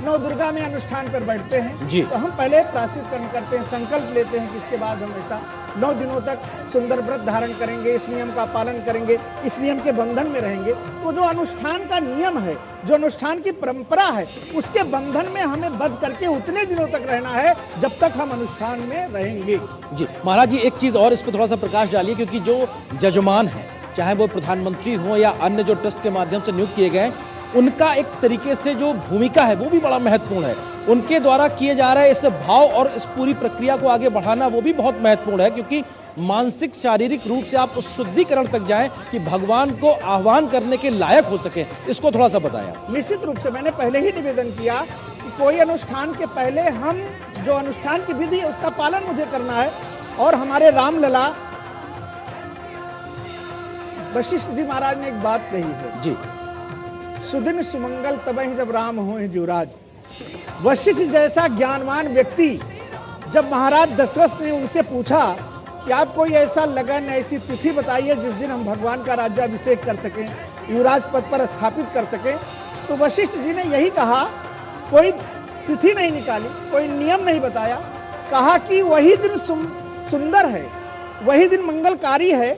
नौ दुर्गा में अनुष्ठान पर बैठते हैं जी। तो हम पहले प्रायश्चित करते हैं, संकल्प लेते हैं कि इसके बाद हम ऐसा 9 दिनों तक सुंदर व्रत धारण करेंगे, इस नियम का पालन करेंगे, इस नियम के बंधन में रहेंगे। तो जो अनुष्ठान का नियम है, जो अनुष्ठान की परंपरा है, उसके बंधन में हमें बंध करके उतने दिनों तक रहना है जब तक हम अनुष्ठान में रहेंगे। जी महाराज जी, एक चीज और इस पर थोड़ा सा प्रकाश डालिए, क्योंकि जो जजमान है, चाहे वो प्रधानमंत्री हो या अन्य जो ट्रस्ट के माध्यम से नियुक्त किए गए, उनका एक तरीके से जो भूमिका है वो भी बड़ा महत्वपूर्ण है। उनके द्वारा किए जा रहे इस भाव और इस पूरी प्रक्रिया को आगे बढ़ाना वो भी बहुत महत्वपूर्ण है, क्योंकि मानसिक शारीरिक रूप से आप उस शुद्धिकरण तक जाएं कि भगवान को आह्वान करने के लायक हो सके। इसको थोड़ा सा बताया। निश्चित रूप से मैंने पहले ही निवेदन किया कि कोई अनुष्ठान के पहले हम जो अनुष्ठान की विधि है उसका पालन मुझे करना है। और हमारे रामलला वशिष्ठ जी महाराज ने एक बात कही है जी, सुदिन सुमंगल तबहि जब राम होए जुराज। वशिष्ठ जैसा ज्ञानवान व्यक्ति जब महाराज दशरथ ने उनसे पूछा कि आप कोई ऐसा लगन, ऐसी तिथि बताइए जिस दिन हम भगवान का राज्याभिषेक कर सकें, युवराज पद पर स्थापित कर सकें, तो वशिष्ठ जी ने यही कहा, कोई तिथि नहीं निकाली, कोई नियम नहीं बताया, कहा कि वही दिन सुंदर है, वही दिन मंगलकारी है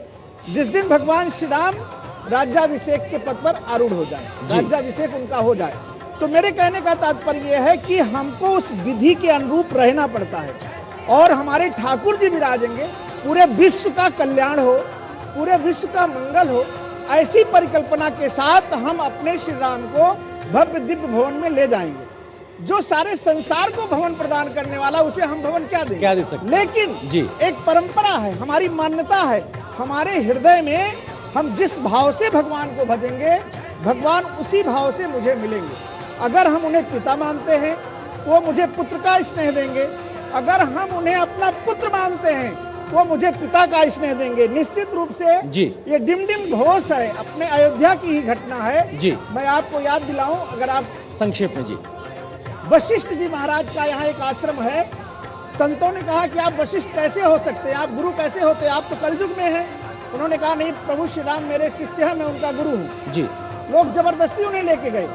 जिस दिन भगवान श्री राम राज्याभिषेक के पद पर आरूढ़ हो जाए, राज्याभिषेक उनका हो जाए। तो मेरे कहने का तात्पर्य यह है कि हमको उस विधि के अनुरूप रहना पड़ता है और हमारे ठाकुर जी विराजेंगे, पूरे विश्व का कल्याण हो, पूरे विश्व का मंगल हो, ऐसी परिकल्पना के साथ हम अपने श्री राम को भव्य दिव्य भवन में ले जाएंगे। जो सारे संसार को भवन प्रदान करने वाला, उसे हम भवन क्या देंगे? क्या दे सकते? लेकिन जी। एक परंपरा है, हमारी मान्यता है, हमारे हृदय में हम जिस भाव से भगवान को भजेंगे, भगवान उसी भाव से मुझे मिलेंगे। अगर हम उन्हें पिता मानते हैं तो मुझे पुत्र का स्नेह देंगे, अगर हम उन्हें अपना पुत्र मानते हैं तो मुझे पिता का स्नेह देंगे। निश्चित रूप से जी। ये डिमडिम घोष है, अपने अयोध्या की ही घटना है जी। मैं आपको याद दिलाऊं, अगर आप संक्षेप में। जी, वशिष्ठ जी महाराज का यहाँ एक आश्रम है। संतों ने कहा कि आप वशिष्ठ कैसे हो सकते हैं, आप गुरु कैसे होते हैं, आप तो कलयुग में हैं। उन्होंने कहा नहीं, प्रभु श्री राम मेरे शिष्य हैं, मैं उनका गुरु हूँ। जी। लोग जबरदस्ती उन्हें लेके गए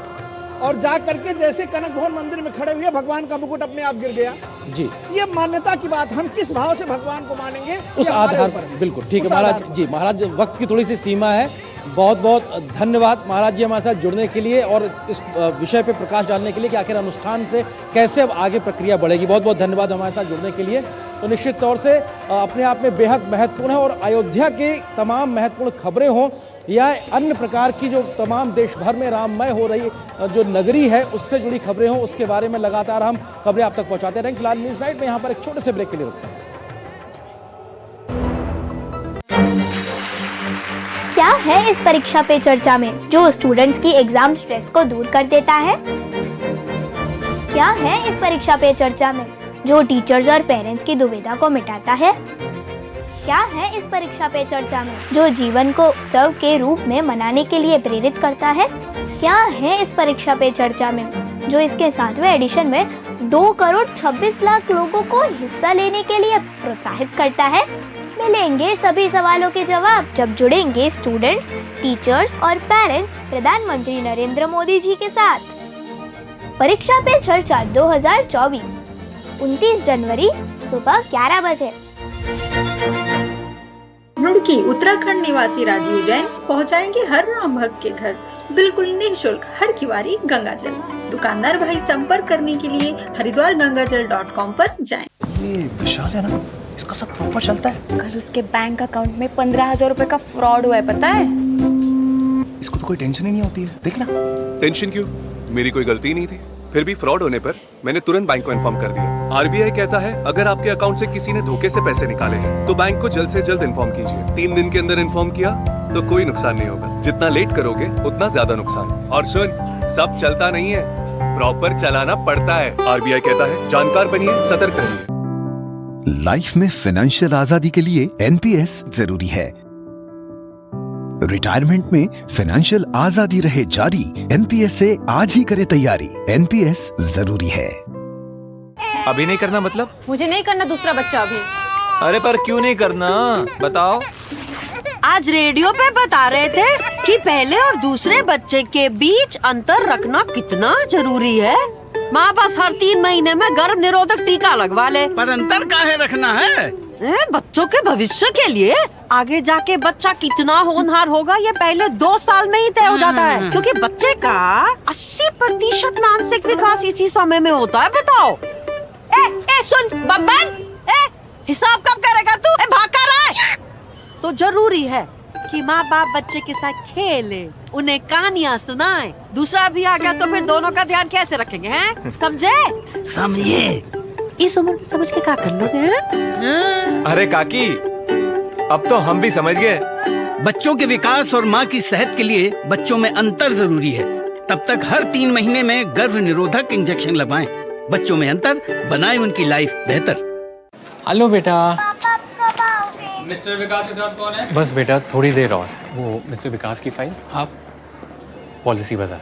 और जा करके जैसे कनक भवन मंदिर में खड़े हुए, भगवान का मुकुट अपने आप गिर गया। जी। ये मान्यता की बात, हम किस भाव से भगवान को मानेंगे उस आधार पर। बिल्कुल ठीक है महाराज जी। महाराज, वक्त की थोड़ी सी सीमा है, बहुत बहुत धन्यवाद महाराज जी हमारे साथ जुड़ने के लिए और इस विषय पे प्रकाश डालने के लिए कि आखिर अनुष्ठान से कैसे अब आगे प्रक्रिया बढ़ेगी। बहुत बहुत धन्यवाद हमारे साथ जुड़ने के लिए। तो निश्चित तौर से अपने आप में बेहद महत्वपूर्ण है और अयोध्या की तमाम महत्वपूर्ण खबरें हों या अन्य प्रकार की जो तमाम देश भर में राममय हो रही जो नगरी है उससे जुड़ी खबरें हों, उसके बारे में लगातार हम खबरें आप तक पहुंचाते रहेंगे। फिलहाल न्यूज नाइट में यहाँ पर एक छोटे से ब्रेक के लिए रुकते हैं। क्या है इस परीक्षा पे चर्चा में जो स्टूडेंट्स की एग्जाम स्ट्रेस को दूर कर देता है? क्या है इस परीक्षा पे चर्चा में जो टीचर्स और पेरेंट्स की दुविधा को मिटाता है? क्या है इस परीक्षा पे चर्चा में जो जीवन को उत्सव के रूप में मनाने के लिए प्रेरित करता है? क्या है इस परीक्षा पे चर्चा में जो इसके 7वें एडिशन में 2 करोड़ 26 लाख लोगों को हिस्सा लेने के लिए प्रोत्साहित करता है? मिलेंगे सभी सवालों के जवाब जब जुड़ेंगे स्टूडेंट्स, टीचर्स और पेरेंट्स प्रधानमंत्री नरेंद्र मोदी जी के साथ। परीक्षा पे चर्चा 2024 29 जनवरी सुबह 11 बजे। रुड़की उत्तराखंड निवासी राजीव जैन पहुंचाएंगे हर राम भक्त के घर बिल्कुल निःशुल्क हर किवारी गंगाजल। दुकानदार भाई संपर्क करने के लिए हरिद्वारगंगाजल.com पर जाएं। ये विशाल है ना, इसका सब प्रॉपर चलता है। कल उसके बैंक अकाउंट में 15,000 रुपए का फ्रॉड हुआ है, पता है? इसको तो कोई टेंशन ही नहीं होती है, देखना। टेंशन क्यों? मेरी कोई गलती नहीं थी। फिर भी फ्रॉड होने पर मैंने तुरंत बैंक को इन्फॉर्म कर दिया। आरबीआई कहता है अगर आपके अकाउंट से किसी ने धोखे से पैसे निकाले हैं तो बैंक को जल्द से जल्द इन्फॉर्म कीजिए। 3 दिन के अंदर इन्फॉर्म किया तो कोई नुकसान नहीं होगा। जितना लेट करोगे उतना ज्यादा नुकसान। और सुन, सब चलता नहीं है, प्रॉपर चलाना पड़ता है। आरबीआई कहता है जानकार बनिए, सतर्क रहिए। लाइफ में फाइनेंशियल आजादी के लिए एनपीएस जरूरी है। रिटायरमेंट में फाइनेंशियल आजादी रहे जारी, एनपीएस से आज ही करे तैयारी। एनपीएस जरूरी है। अभी नहीं करना मतलब? मुझे नहीं करना दूसरा बच्चा अभी। अरे पर क्यों नहीं करना, बताओ। आज रेडियो पे बता रहे थे कि पहले और दूसरे बच्चे के बीच अंतर रखना कितना जरूरी है। माँ बस हर 3 महीने में गर्भ निरोधक टीका लगवा ले। पर अंतर काहे रखना है? बच्चों के भविष्य के लिए। आगे जाके बच्चा कितना होनहार होगा ये पहले 2 साल में ही तय हो जाता है, क्योंकि बच्चे का 80% मानसिक विकास इसी समय में होता है। बताओ। सुन बब्बन, हिसाब कब करेगा तू? भाग कर रहा है। तो जरूरी है कि माँ बाप बच्चे के साथ खेले, उन्हें कहानियाँ सुनाएं। दूसरा भी आ गया तो फिर दोनों का ध्यान कैसे रखेंगे, हैं? समझे? समझे। इस उम्र में समझ के क्या कर लोगे, हैं? अरे काकी, अब तो हम भी समझ गए। बच्चों के विकास और माँ की सेहत के लिए बच्चों में अंतर जरूरी है। तब तक हर 3 महीने में गर्भ निरोधक इंजेक्शन लगवाएं। बच्चों में अंतर बनाए उनकी लाइफ बेहतर। हेलो बेटा। मिस्टर विकास के साथ कौन है? बस बेटा थोड़ी देर और। वो मिस्टर विकास की फाइल। आप पॉलिसी बाजार।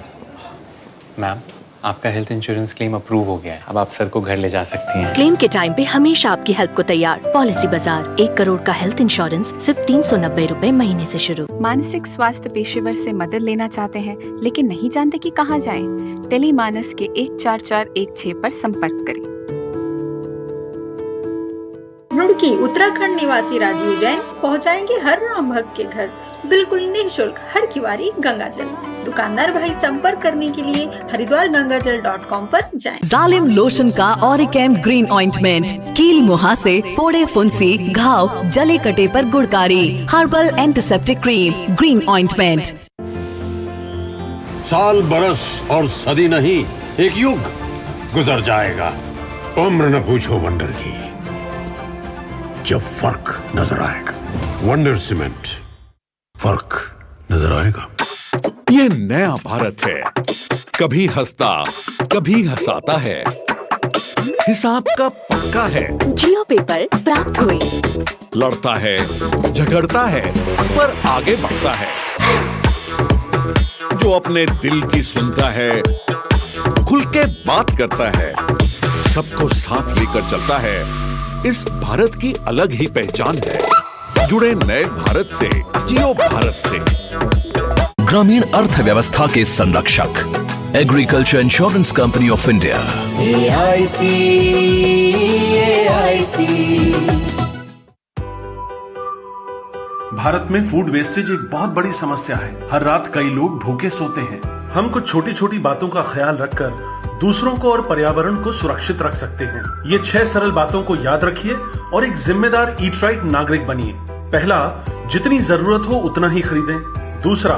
मैम, आपका हेल्थ इंश्योरेंस क्लेम अप्रूव हो गया है। अब आप सर को घर ले जा सकती हैं। क्लेम के टाइम पे हमेशा आपकी हेल्प को तैयार। पॉलिसी बाजार। 1 करोड़ का हेल्थ इंश्योरेंस सिर्फ 390 रुपए महीने से शुरू। मानसिक स्वास्थ्य पेशेवर से मदद लेना चाहते हैं लेकिन नहीं जानते कि कहां जाएं? टेलीमानस के 14416 पर संपर्क करें। रुड़की उत्तराखंड निवासी राजीव जैन पहुंचाएंगे हर राम भक्त के घर बिल्कुल निःशुल्क हर किवारी गंगा जल। दुकानदार भाई संपर्क करने के लिए हरिद्वारगंगाजल.com पर जाएं। जालिम लोशन का ऑरिकेम ग्रीन ऑइंटमेंट, कील मुहासे, फोड़े फुंसी, घाव, जले कटे पर गुड़कारी, herbal antiseptic cream, green ointment. साल बरस और सदी नहीं, एक युग गुजर जाएगा। उम्र न पूछो वंडर की, जब फर्क नजर आएगा। वंडर सीमेंट, फर्क नजर आएगा। ये नया भारत है, कभी हंसता कभी हंसाता है, हिसाब का पक्का है। जियो पेपर प्राप्त हुए। लड़ता है, झगड़ता है, पर आगे बढ़ता है। जो अपने दिल की सुनता है, खुल के बात करता है, सबको साथ लेकर चलता है। इस भारत की अलग ही पहचान है। जुड़े नए भारत से, जियो भारत से। ग्रामीण अर्थव्यवस्था के संरक्षक agriculture insurance company of India. AIC। Bharat में फूड वेस्टेज एक बहुत बड़ी समस्या है। हर रात कई लोग भूखे सोते हैं। हम कुछ छोटी छोटी बातों का ख्याल रखकर दूसरों को और पर्यावरण को सुरक्षित रख सकते हैं। ये 6 सरल बातों को याद रखिए और एक जिम्मेदार ईट राइट नागरिक बनिए। पहला, जितनी जरूरत हो उतना ही खरीदें। दूसरा,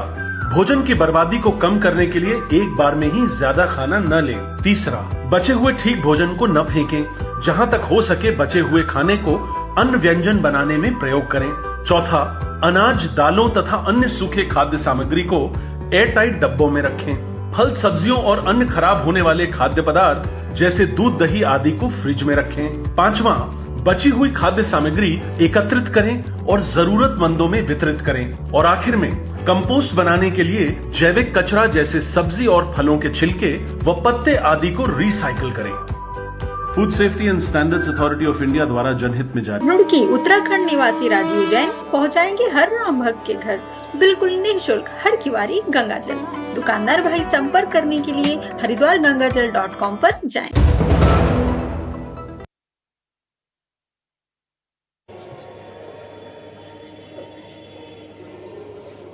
भोजन की बर्बादी को कम करने के लिए एक बार में ही ज्यादा खाना न लें। तीसरा, बचे हुए ठीक भोजन को न फेंकें। जहां तक हो सके बचे हुए खाने को अन्न व्यंजन बनाने में प्रयोग करें। चौथा, अनाज, दालों तथा अन्य सूखे खाद्य सामग्री को एयर टाइट डब्बों में रखें। फल, सब्जियों और अन्य खराब होने वाले खाद्य पदार्थ जैसे दूध, दही आदि को फ्रिज में रखें। पांचवा, बची हुई खाद्य सामग्री एकत्रित करें और जरूरतमंदों में वितरित करें। और आखिर में कंपोस्ट बनाने के लिए जैविक कचरा जैसे सब्जी और फलों के छिलके व पत्ते आदि को रिसाइकिल करें। Food safety and standards authority of India द्वारा जनहित में जारी। रुड़की उत्तराखंड निवासी राजीव जैन पहुंचाएंगे हर राम भक्त के घर बिल्कुल निःशुल्क हर किवारी गंगा जल। दुकानदार भाई संपर्क करने के लिए हरिद्वारगंगाजल.com पर जाएं।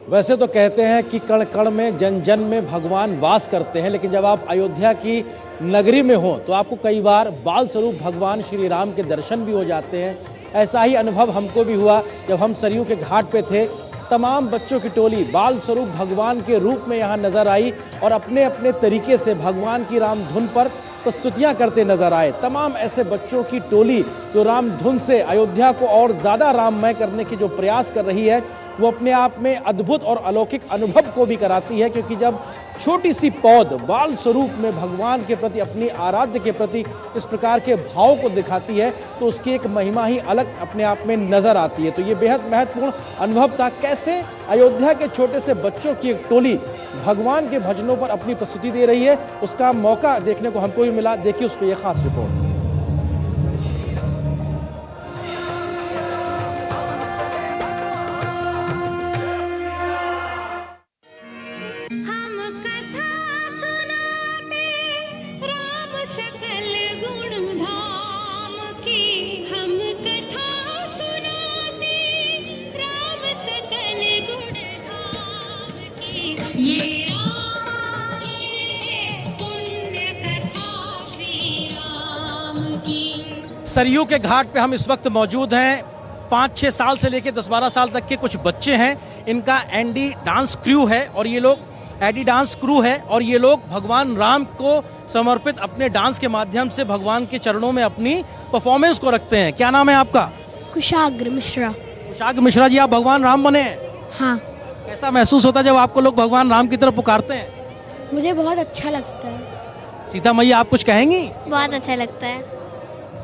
वैसे तो कहते हैं कि कण कण में, जन जन में भगवान वास करते हैं, लेकिन जब आप अयोध्या की नगरी में हो तो आपको कई बार बाल स्वरूप भगवान श्री राम के दर्शन भी हो जाते हैं। ऐसा ही अनुभव हमको भी हुआ जब हम सरयू के घाट पे थे। तमाम बच्चों की टोली बाल स्वरूप भगवान के रूप में यहाँ नजर आई और अपने अपने तरीके से भगवान की राम धुन पर प्रस्तुतियां करते नजर आए। तमाम ऐसे बच्चों की टोली जो राम धुन से अयोध्या को और ज्यादा राममय करने की जो प्रयास कर रही है, वो अपने आप में अद्भुत और अलौकिक अनुभव को भी कराती है, क्योंकि जब छोटी सी पौध बाल स्वरूप में भगवान के प्रति, अपनी आराध्य के प्रति इस प्रकार के भाव को दिखाती है तो उसकी एक महिमा ही अलग अपने आप में नजर आती है। तो ये बेहद महत्वपूर्ण अनुभव था, कैसे अयोध्या के छोटे से बच्चों की एक टोली भगवान के भजनों पर अपनी प्रस्तुति दे रही है। उसका मौका देखने को हमको भी मिला। देखिए उस पर यह खास रिपोर्ट। सरयू के घाट पे हम इस वक्त मौजूद हैं। 5-6 साल से लेकर 10-12 साल तक के कुछ बच्चे हैं। इनका एडी डांस क्रू है और ये लोग भगवान राम को समर्पित अपने डांस के माध्यम से भगवान के चरणों में अपनी परफॉर्मेंस को रखते हैं। क्या नाम है आपका? कुशाग्र मिश्रा। कुशाग्र मिश्रा जी, आप भगवान राम बने हैं? हाँ। कैसा महसूस होता है जब आपको लोग भगवान राम की तरफ पुकारते हैं? मुझे बहुत अच्छा लगता है। सीता मैया, आप कुछ कहेंगी? बहुत अच्छा लगता है।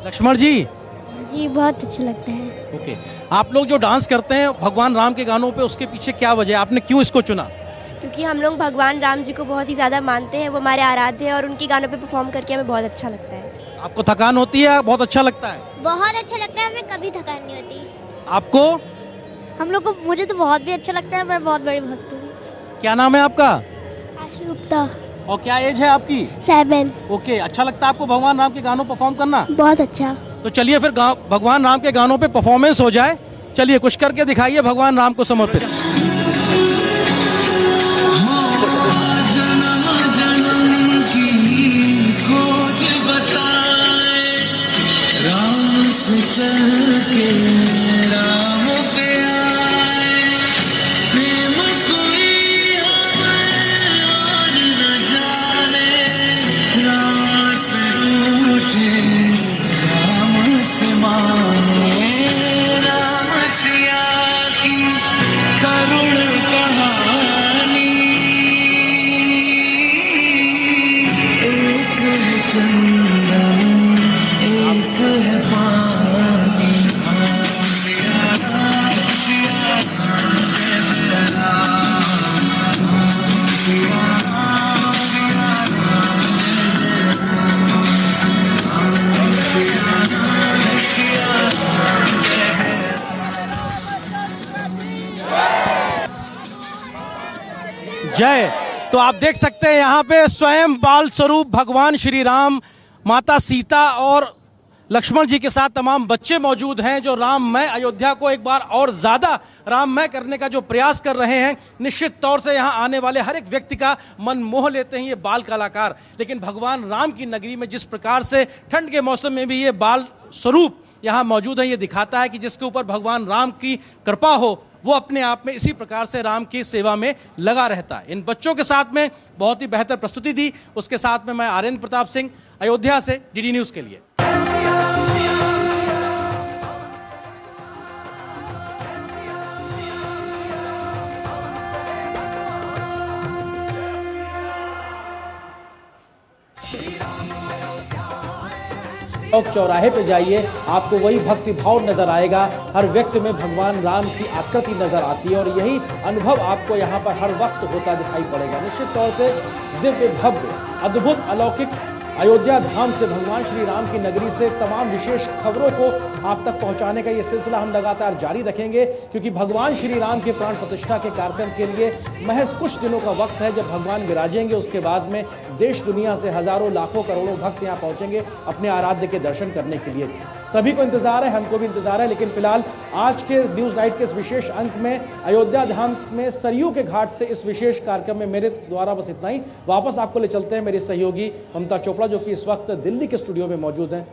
लक्ष्मण जी? जी बहुत अच्छा लगता है। ओके, आप लोग जो डांस करते हैं भगवान राम के गानों पे, उसके पीछे क्या वजह है? आपने क्यों इसको चुना? क्योंकि हम लोग भगवान राम जी को बहुत ही ज़्यादा मानते हैं, वो हमारे आराध्य हैं और उनके गानों पे परफॉर्म करके हमें बहुत अच्छा लगता है। आपको थकान होती है? बहुत अच्छा लगता है? बहुत अच्छा लगता है, हमें कभी थकान नहीं होती। आपको? हम लोग को, मुझे तो बहुत भी अच्छा लगता है, मैं बहुत बड़ी भक्त हूँ। क्या नाम है आपका? आशु गुप्ता। और क्या एज है आपकी? 7। ओके, अच्छा लगता है आपको भगवान राम के गानों परफॉर्म करना? बहुत अच्छा। तो चलिए फिर भगवान राम के गानों पे परफॉर्मेंस हो जाए। चलिए कुछ करके दिखाइए भगवान राम को समर्पित। राम से चल के राम पे आए, प्रेम कोई हमें और न जाने, राम से रूठे राम से माने, राम सिया की करुण कहानी, एक है चंदन एक है पानी, सिया राम सिया राम जय राम, सिया राम सिया राम जय राम, सिया राम सिया राम जय। तो आप देख सकते हैं यहाँ पे स्वयं बाल स्वरूप भगवान श्री राम, माता सीता और लक्ष्मण जी के साथ तमाम बच्चे मौजूद हैं जो राममय अयोध्या को एक बार और ज़्यादा राममय करने का जो प्रयास कर रहे हैं। निश्चित तौर से यहाँ आने वाले हर एक व्यक्ति का मन मोह लेते हैं ये बाल कलाकार। लेकिन भगवान राम की नगरी में जिस प्रकार से ठंड के मौसम में भी ये बाल स्वरूप यहाँ मौजूद है, ये दिखाता है कि जिसके ऊपर भगवान राम की कृपा हो वो अपने आप में इसी प्रकार से राम की सेवा में लगा रहता है। इन बच्चों के साथ में बहुत ही बेहतर प्रस्तुति दी। उसके साथ में मैं आर्यन प्रताप सिंह, अयोध्या से, डीडी न्यूज़ के लिए। चौक चौराहे पे जाइए, आपको वही भक्ति भाव नजर आएगा। हर व्यक्ति में भगवान राम की आकृति नजर आती है और यही अनुभव आपको यहाँ पर हर वक्त होता दिखाई पड़ेगा। निश्चित तौर से दिव्य भव्य अद्भुत अलौकिक अयोध्या धाम से, भगवान श्री राम की नगरी से तमाम विशेष खबरों को आप तक पहुंचाने का ये सिलसिला हम लगातार जारी रखेंगे, क्योंकि भगवान श्री राम के प्राण प्रतिष्ठा के कार्यक्रम के लिए महज कुछ दिनों का वक्त है। जब भगवान विराजेंगे उसके बाद में देश दुनिया से हजारों लाखों करोड़ों भक्त यहाँ पहुंचेंगे अपने आराध्य के दर्शन करने के लिए। सभी को इंतजार है, हमको भी इंतजार है। लेकिन फिलहाल आज के न्यूज नाइट के इस विशेष अंक में अयोध्या धाम में सरयू के घाट से इस विशेष कार्यक्रम में मेरे द्वारा बस इतना ही। वापस आपको ले चलते हैं मेरी सहयोगी ममता चोपड़ा, जो कि इस वक्त दिल्ली के स्टूडियो में मौजूद हैं।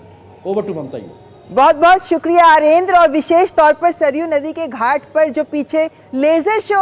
Over to Mamata you. बहुत बहुत शुक्रिया आर्येंद्र। और विशेष तौर पर सरयू नदी के घाट पर जो पीछे लेजर शो